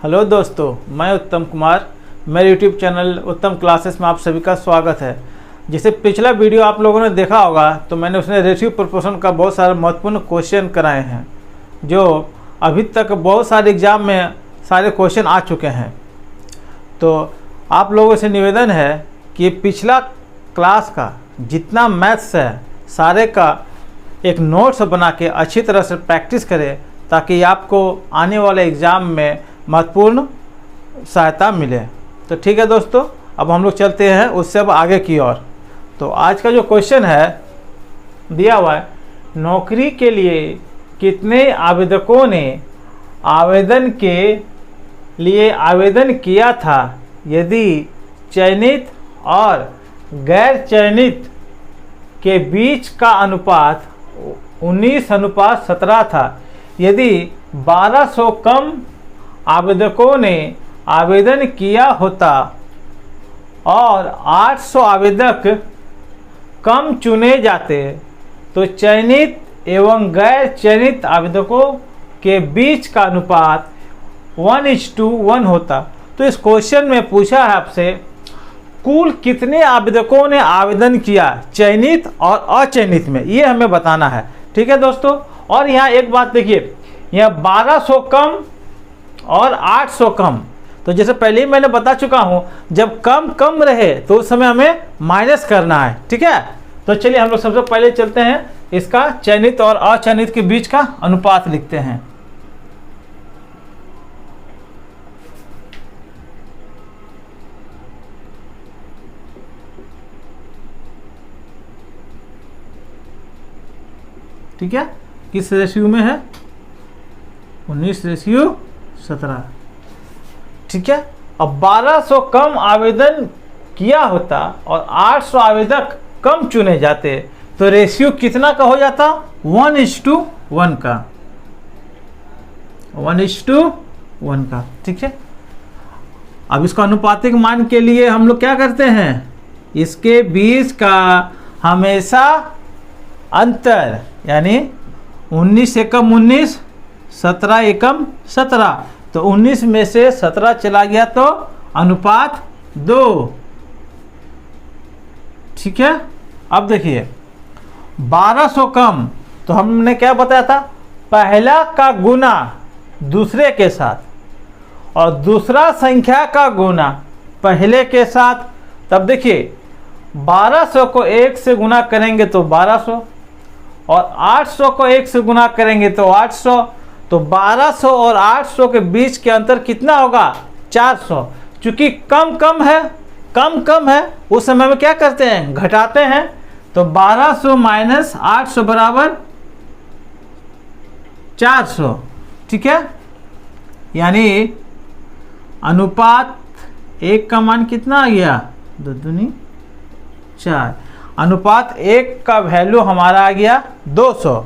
Hello दोस्तों, मैं उत्तम कुमार। मेरे यूट्यूब चैनल उत्तम क्लासेस में आप सभी का स्वागत है। जैसे पिछला वीडियो आप लोगों ने देखा होगा तो मैंने उसमें रेशियो प्रोपोर्शन का बहुत सारे महत्वपूर्ण क्वेश्चन कराए हैं, जो अभी तक बहुत सारे एग्जाम में सारे क्वेश्चन आ चुके हैं। तो आप लोगों से निवेदन है कि पिछला क्लास का जितना मैथ्स है सारे का एक नोट्स बना के अच्छी तरह से प्रैक्टिस करें, ताकि आपको आने वाले एग्ज़ाम में महत्वपूर्ण सहायता मिले। तो ठीक है दोस्तों, अब हम लोग चलते हैं उससे अब आगे की ओर। तो आज का जो क्वेश्चन है दिया हुआ है, नौकरी के लिए कितने आवेदकों ने आवेदन के लिए आवेदन किया था यदि चयनित और गैर चयनित के बीच का अनुपात 19:17 था। यदि 1200 कम आवेदकों ने आवेदन किया होता और 800 आवेदक कम चुने जाते तो चयनित एवं गैर चयनित आवेदकों के बीच का अनुपात 1:1 होता। तो इस क्वेश्चन में पूछा है आपसे कुल कितने आवेदकों ने आवेदन किया चयनित और अचयनित में, ये हमें बताना है। ठीक है दोस्तों, और यहाँ एक बात देखिए, यहाँ 1200 कम और 800 कम, तो जैसे पहले ही मैंने बता चुका हूँ, जब कम कम रहे तो उस समय हमें माइनस करना है। ठीक है, तो चलिए हम लोग सबसे पहले चलते हैं, इसका चयनित और अचयनित के बीच का अनुपात लिखते हैं। ठीक है, किस रेशियो में है? 19:17। ठीक है, अब 1200 कम आवेदन किया होता और 800 आवेदक कम चुने जाते तो रेशियो कितना का हो जाता? 1:1 का। 1:1 का। ठीक है, अब इसको अनुपातिक मान के लिए हम लोग क्या करते हैं, इसके बीच का हमेशा अंतर, यानी 19 एकम 19, 17 एकम 17, तो 19 में से 17 चला गया तो अनुपात 2। ठीक है, अब देखिए 1200 कम, तो हमने क्या बताया था, पहला का गुना दूसरे के साथ और दूसरा संख्या का गुना पहले के साथ। तब देखिए 1200 को 1 से गुना करेंगे तो 1200 और 800 को 1 से गुना करेंगे तो 800, तो 1200 और 800 के बीच के अंतर कितना होगा? 400। चूंकि कम कम है, कम कम है, उस समय में क्या करते हैं, घटाते हैं। तो 1200 माइनस 800 बराबर 400। ठीक है, यानी अनुपात 1 का मान कितना आ गया? 2 दूनी 4। अनुपात 1 का वैल्यू हमारा आ गया 200।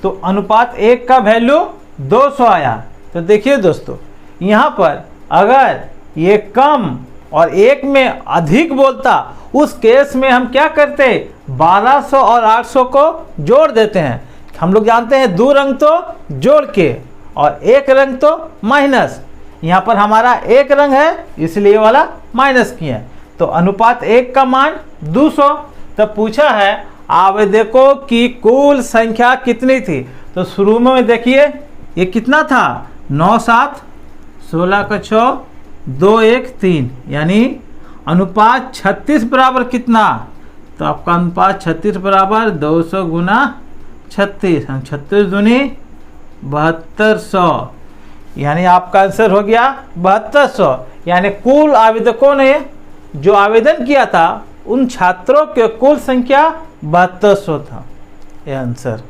तो अनुपात 1 का वैल्यू 200 आया। तो देखिए दोस्तों, यहाँ पर अगर ये कम और 1 में अधिक बोलता, उस केस में हम क्या करते, 1200 और 800 को जोड़ देते हैं। हम लोग जानते हैं 2 रंग तो जोड़ के और 1 रंग तो माइनस। यहाँ पर हमारा 1 रंग है इसलिए वाला माइनस किए। तो अनुपात 1 का मान 200। तब पूछा है आवेदकों की कुल संख्या कितनी थी। तो शुरू में देखिए ये कितना था, 9 7 16 का 6 2 1 3, यानी अनुपात 36 बराबर कितना? तो आपका अनुपात 36 बराबर 200 गुना 36, 36 दूनी 7200, यानी आपका आंसर हो गया 7200। यानी कुल आवेदकों ने जो आवेदन किया था उन छात्रों के कुल संख्या 7200 था। यह आंसर।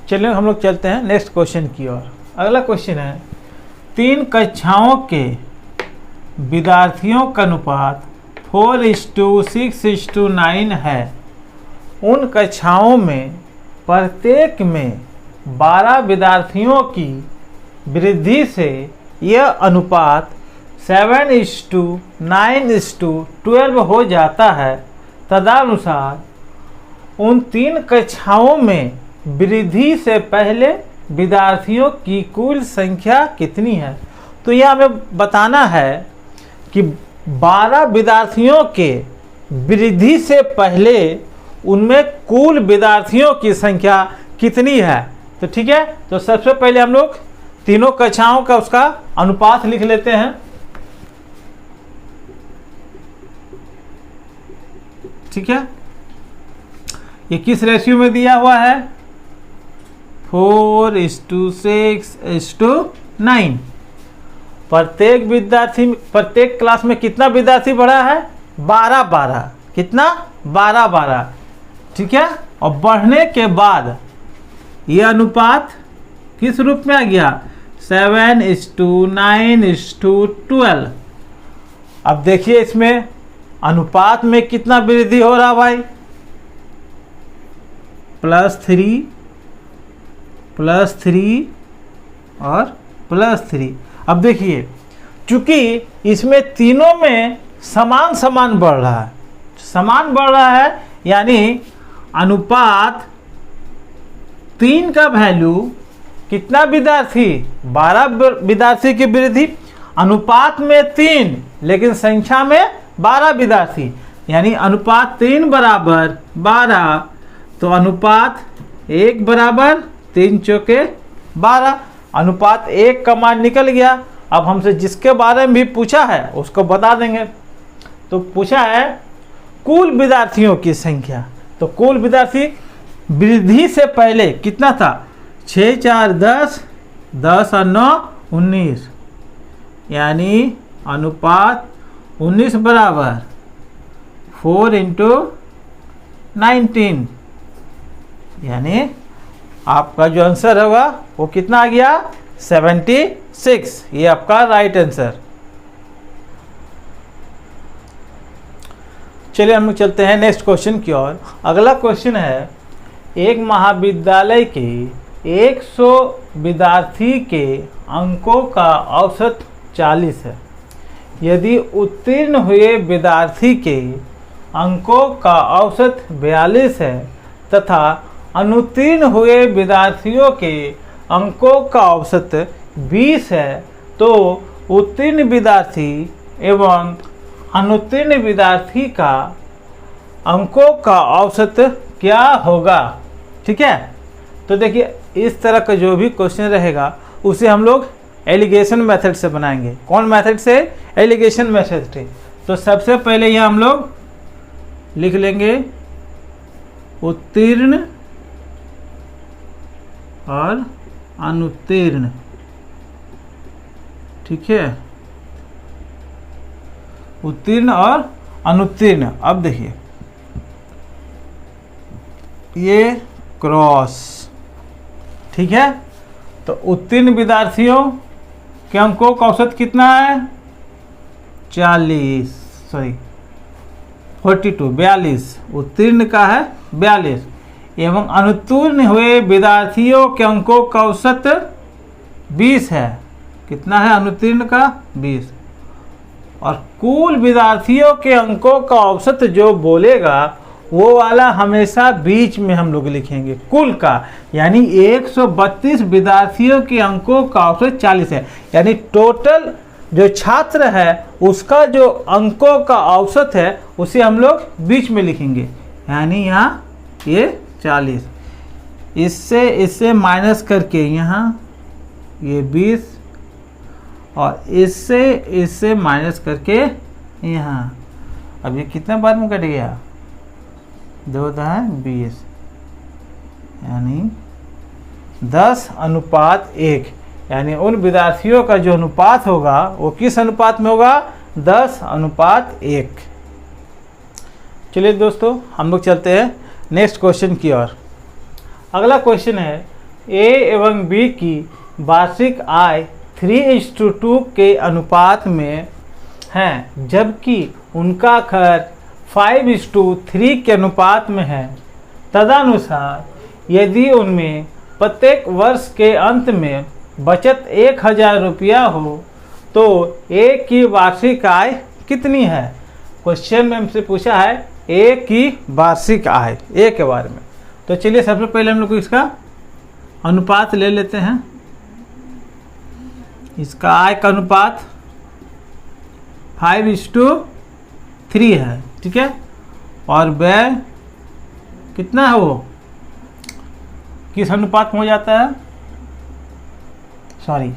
चलिए हम लोग चलते हैं नेक्स्ट क्वेश्चन की ओर। अगला क्वेश्चन है, 3 कक्षाओं के विद्यार्थियों का अनुपात 4:6:9 है। उन कक्षाओं में प्रत्येक में 12 विद्यार्थियों की वृद्धि से यह अनुपात 7:9:12 हो जाता है। तदनुसार उन 3 कक्षाओं में वृद्धि से पहले विद्यार्थियों की कुल संख्या कितनी है। तो यह हमें बताना है कि 12 विद्यार्थियों के वृद्धि से पहले उनमें कुल विद्यार्थियों की संख्या कितनी है। तो ठीक है, तो सबसे पहले हम लोग तीनों कक्षाओं का उसका अनुपात लिख लेते हैं। ठीक है, ये किस रेशियो में दिया हुआ है, 4:6:9। प्रत्येक क्लास में कितना विद्यार्थी बढ़ा है, 12। कितना, 12। ठीक है, और बढ़ने के बाद ये अनुपात किस रूप में आ गया, 7:9:12। अब देखिए इसमें अनुपात में कितना वृद्धि हो रहा भाई, +3 और +3। अब देखिए चूंकि इसमें तीनों में समान बढ़ रहा है, यानी अनुपात 3 का वैल्यू कितना विद्यार्थी, 12 विद्यार्थी की वृद्धि, अनुपात में 3 लेकिन संख्या में 12 विद्यार्थी, यानी अनुपात 3 बराबर 12। तो अनुपात 1 बराबर 3 चौके 12। अनुपात 1 का मान निकल गया। अब हमसे जिसके बारे में भी पूछा है उसको बता देंगे। तो पूछा है कुल विद्यार्थियों की संख्या, तो कुल विद्यार्थी वृद्धि से पहले कितना था, 6 4 10, 10 और 9 19, यानी अनुपात 19 बराबर 4×19, यानी आपका जो आंसर होगा वो कितना आ गया, 76। ये आपका राइट आंसर। चलिए हम लोग चलते हैं नेक्स्ट क्वेश्चन की ओर। अगला क्वेश्चन है, एक महाविद्यालय के 100 विद्यार्थी के अंकों का औसत 40 है। यदि उत्तीर्ण हुए विद्यार्थी के अंकों का औसत 42 है तथा अनुत्तीर्ण हुए विद्यार्थियों के अंकों का औसत 20 है, तो उत्तीर्ण विद्यार्थी एवं अनुत्तीर्ण विद्यार्थी का अंकों का औसत क्या होगा। ठीक है, तो देखिए इस तरह का जो भी क्वेश्चन रहेगा उसे हम लोग एलिगेशन मेथड से बनाएंगे। कौन मेथड से, एलिगेशन मेथड से। तो सबसे पहले यह हम लोग लिख लेंगे उत्तीर्ण और अनुत्तीर्ण। ठीक है, उत्तीर्ण और अनुत्तीर्ण। अब देखिए ये क्रॉस, ठीक है, तो उत्तीर्ण विद्यार्थियों के अंकों का औसत कितना है, 42। उत्तीर्ण का है 42 एवं अनुत्तीर्ण हुए विद्यार्थियों के अंकों का औसत 20 है। कितना है अनुत्तीर्ण का, 20। और कुल विद्यार्थियों के अंकों का औसत जो बोलेगा वो वाला हमेशा बीच में हम लोग लिखेंगे कुल का, यानी 132 विद्यार्थियों के अंकों का औसत 40 है, यानी टोटल जो छात्र है उसका जो अंकों का औसत है उसे हम लोग बीच में लिखेंगे, यानी यहाँ ये 40, इससे माइनस करके यहाँ ये 20 और इससे माइनस करके यहाँ, अब ये कितना बार में कट गया, 2×20, यानी 10:1, यानी उन विद्यार्थियों का जो अनुपात होगा वो किस अनुपात में होगा, 10:1। चलिए दोस्तों हम लोग चलते हैं नेक्स्ट क्वेश्चन की ओर। अगला क्वेश्चन है, ए एवं बी की वार्षिक आय 3:2 के अनुपात में है, जबकि उनका खर्च 5:3 के अनुपात में है। तदनुसार यदि उनमें प्रत्येक वर्ष के अंत में बचत 1000 रुपया हो तो ए की वार्षिक आय कितनी है। क्वेश्चन में हमसे पूछा है ए की वार्षिक आय, ए के बारे में। तो चलिए सबसे पहले हम लोग इसका अनुपात ले लेते हैं। इसका आय का अनुपात 5:3 है, ठीक है। और व्यय कितना है, वो किस अनुपात में हो जाता है, सॉरी,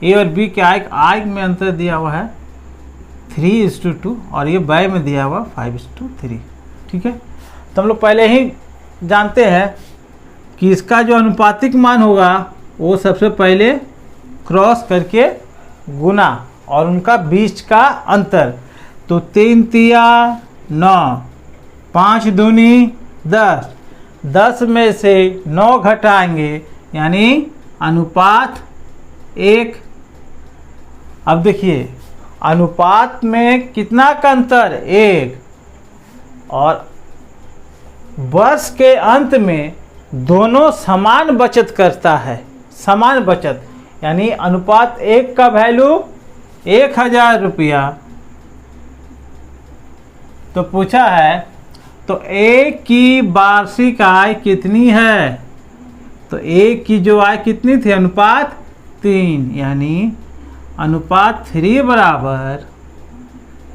ए और बी के आय में अंतर दिया हुआ है 3:2 और ये व्यय में दिया हुआ 5:3, ठीक है। तो हम लोग पहले ही जानते हैं कि इसका जो अनुपातिक मान होगा वो सबसे पहले क्रॉस करके गुना और उनका बीच का अंतर। तो 3 तिया 9, 5 दूनी 10, 10 में से 9 घटाएंगे यानी अनुपात 1। अब देखिए अनुपात में कितना का अंतर, 1। और वर्ष के अंत में दोनों समान बचत करता है, समान बचत, यानी अनुपात 1 का वैल्यू 1000 रुपया। तो पूछा है तो ए की वार्षिक आय कितनी है, तो ए की जो आय कितनी थी, अनुपात 3, यानी अनुपात 3 बराबर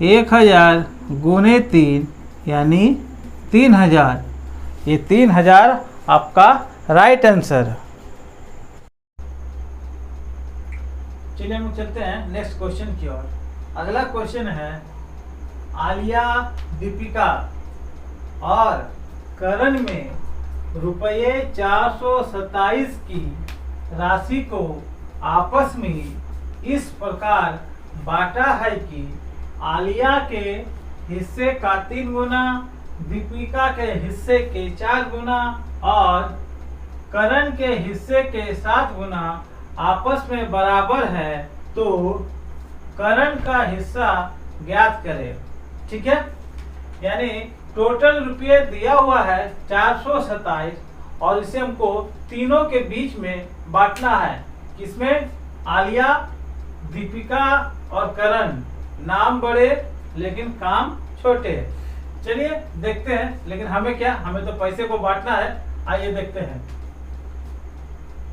1000 गुने 3 यानी 3000। ये 3000 आपका राइट आंसर है। चलिए हम चलते हैं नेक्स्ट क्वेश्चन की ओर। अगला क्वेश्चन है, आलिया, दीपिका और करण में रुपये 427 की राशि को आपस में इस प्रकार बांटा है कि आलिया के हिस्से का 3 गुना, दीपिका के हिस्से के 4 गुना और करण के हिस्से के 7 गुना आपस में बराबर है। तो करण का हिस्सा ज्ञात करें, ठीक है। यानी टोटल रुपये दिया हुआ है 427 और इसे हमको तीनों के बीच में बांटना है। किसमें, आलिया, दीपिका और करण। नाम बड़े लेकिन काम छोटे। चलिए देखते हैं, लेकिन हमें क्या, हमें तो पैसे को बांटना है। आइए देखते हैं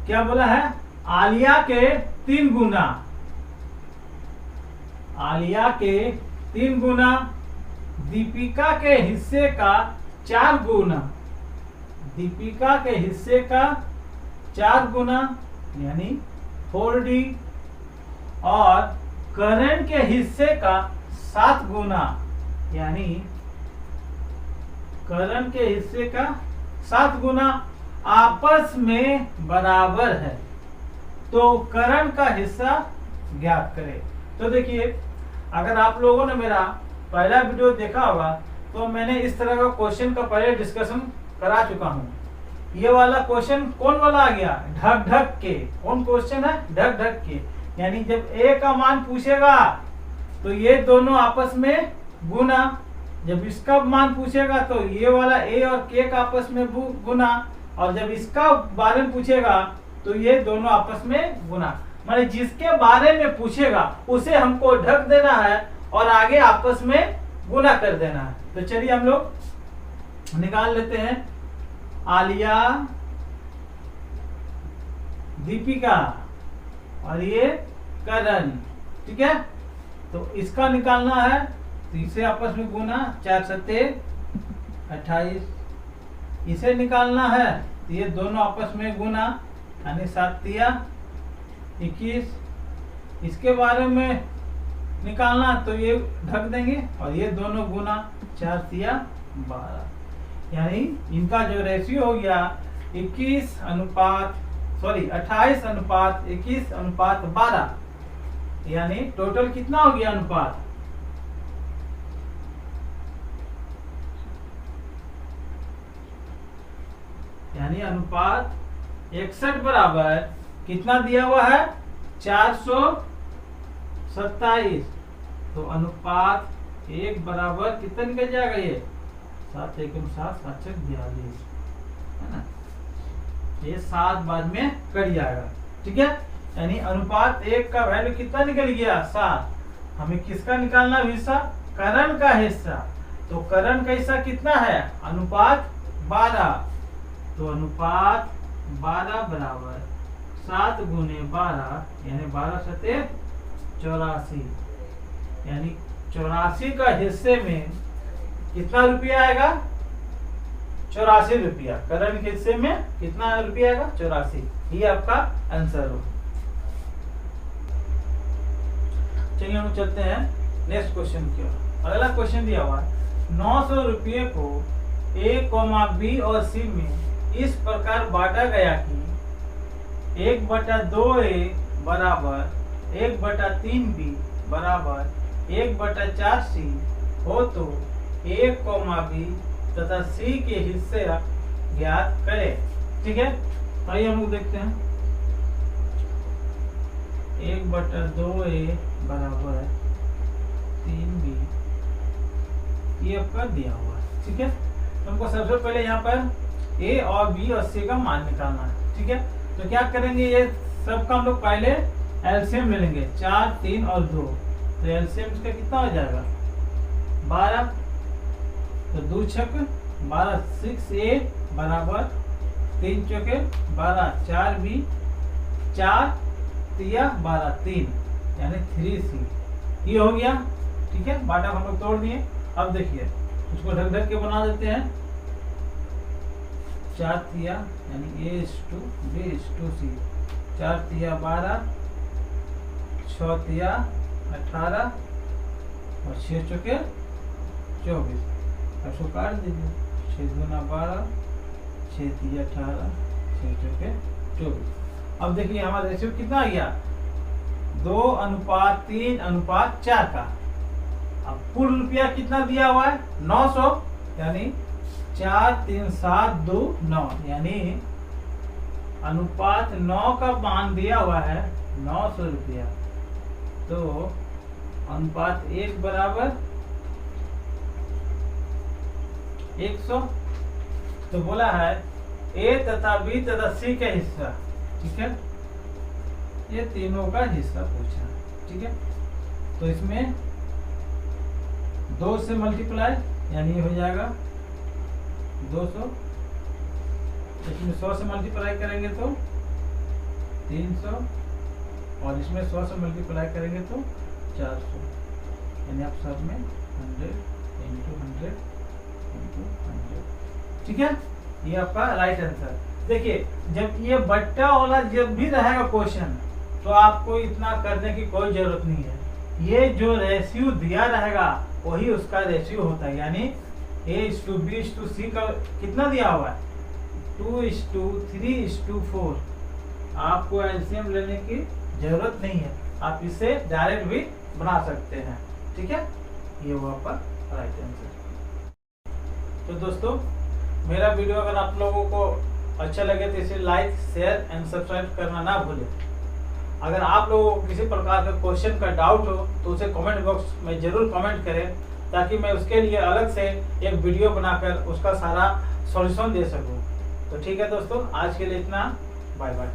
क्या बोला है। आलिया के 3 गुना, आलिया के 3 गुना, दीपिका के हिस्से का 4 गुना, दीपिका के हिस्से का 4 गुना यानी 4D और करण के हिस्से का 7 गुना यानी करण के हिस्से का 7 गुना आपस में बराबर है। तो करण का हिस्सा ज्ञात करें। तो देखिए अगर आप लोगों ने मेरा पहला वीडियो देखा होगा तो मैंने इस तरह का क्वेश्चन का पहले डिस्कशन करा चुका हूँ। ये वाला क्वेश्चन कौन वाला आ गया, ढक ढक के। कौन क्वेश्चन है, ढक ढक के। यानी जब ए का मान पूछेगा तो ये दोनों आपस में गुना, जब इसका मान पूछेगा तो ये वाला ए और के का आपस में गुना, और जब इसका बारे में पूछेगा तो ये दोनों आपस में गुना। माने जिसके बारे में पूछेगा उसे हमको ढक देना है और आगे आपस में गुना कर देना है। तो चलिए हम लोग निकाल लेते हैं। आलिया, दीपिका और ये करण, ठीक है। तो इसका निकालना है तो इसे आपस में गुना, 4 सत्ते 28। इसे निकालना है तो ये दोनों आपस में गुना यानी 7 तिया 21। इसके बारे में निकालना तो ये ढक देंगे और ये दोनों गुना, 4 तिया 12। यानी इनका जो रेशियो हो गया 28 अनुपात 12। यानी टोटल कितना हो गया अनुपात, यानी अनुपात 61 बराबर कितना दिया हुआ है, 427। तो अनुपात 1 बराबर कितना निकल जाएगा, ये 7 एकम 7 7 42 है ना। ये 7 बाद में कट जाएगा, ठीक है। यानी अनुपात 1 का वैल्यू कितना निकल गया, 7। हमें किसका निकालना हिस्सा, करण का हिस्सा। तो करण का हिस्सा कितना है, अनुपात 12। तो अनुपात 12 बराबर 7 गुने 12 यानी 12 सते 84, यानी 84 का हिस्से में कितना रुपया आएगा? 84 रुपया। करंट के हिस्से में कितना रुपया आएगा? 84। ये आपका आंसर हो। चलिए हम चलते हैं नेक्स्ट क्वेश्चन की ओर। अगला क्वेश्चन दिया हुआ है 900 रुपये को A, B और C में इस प्रकार बांटा गया कि 1/2A बराबर 1/3B बराबर 1/4C हो तो A, B तथा C के हिस्से ज्ञात करें। ठीक है, आइए हम लोग देखते हैं। 1/2A बराबर 3B, ये आपका दिया हुआ है। ठीक है, हमको सबसे पहले यहाँ पर A और B और C का मान निकालना है। ठीक है, तो क्या करेंगे, ये सबका हम लोग पहले एलसीएम ले लेंगे। 4, 3 और 2, तो एलसीएम इसका कितना हो जाएगा? 12। तो 2 छक 12, 6A बराबर 3 चौके 12, 4B 4 तिया 12 3 यानी 3C, ये हो गया। ठीक है, बाटा हम लोग तोड़ दिए। अब देखिए उसको ढक ढक के बना देते हैं। 4 तिया यानी A/B/C, 4 तिया 12, 6 तिया 18 और 6 चौके 24। अब इसको काट दीजिए। 6 दूना 12, 6 तिया 18, 6 चौके 24। अब देखिए हमारा रेशियो कितना आ गया? 2:3:4 का। अब कुल रुपया कितना दिया हुआ है? 900, यानी 4, 3, 7, 2, 9, यानी अनुपात 9 का मान दिया हुआ है 900 रुपया। तो अनुपात 1 बराबर 100। तो बोला है A तथा B तथा C का हिस्सा। ठीक है, ये तीनों का हिस्सा पूछा। ठीक है, तो इसमें 2 से मल्टीप्लाई यानी ये हो जाएगा 200। इसमें 100 से मल्टीप्लाई करेंगे तो 300 और इसमें 100 से मल्टीप्लाई करेंगे तो 400, यानी आप सब में 100 × 100 × 100। ठीक है, ये आपका राइट आंसर। देखिए जब ये बट्टा वाला जब भी रहेगा क्वेश्चन, तो आपको इतना करने की कोई जरूरत नहीं है। ये जो रेशियो दिया रहेगा वही उसका रेशियो होता है, यानी A/B/C का कितना दिया हुआ है? 2:3:4। आपको एलसीएम लेने की जरूरत नहीं है, आप इसे डायरेक्ट भी बना सकते हैं। ठीक है, ये हुआ आपका राइट आंसर। तो दोस्तों मेरा वीडियो अगर आप लोगों को अच्छा लगे तो इसे लाइक, शेयर एंड सब्सक्राइब करना ना भूलें। अगर आप लोगों को किसी प्रकार का क्वेश्चन का डाउट हो तो उसे कमेंट बॉक्स में जरूर कमेंट करें, ताकि मैं उसके लिए अलग से एक वीडियो बनाकर उसका सारा सॉल्यूशन दे सकूं। तो ठीक है दोस्तों, आज के लिए इतना। Bye bye.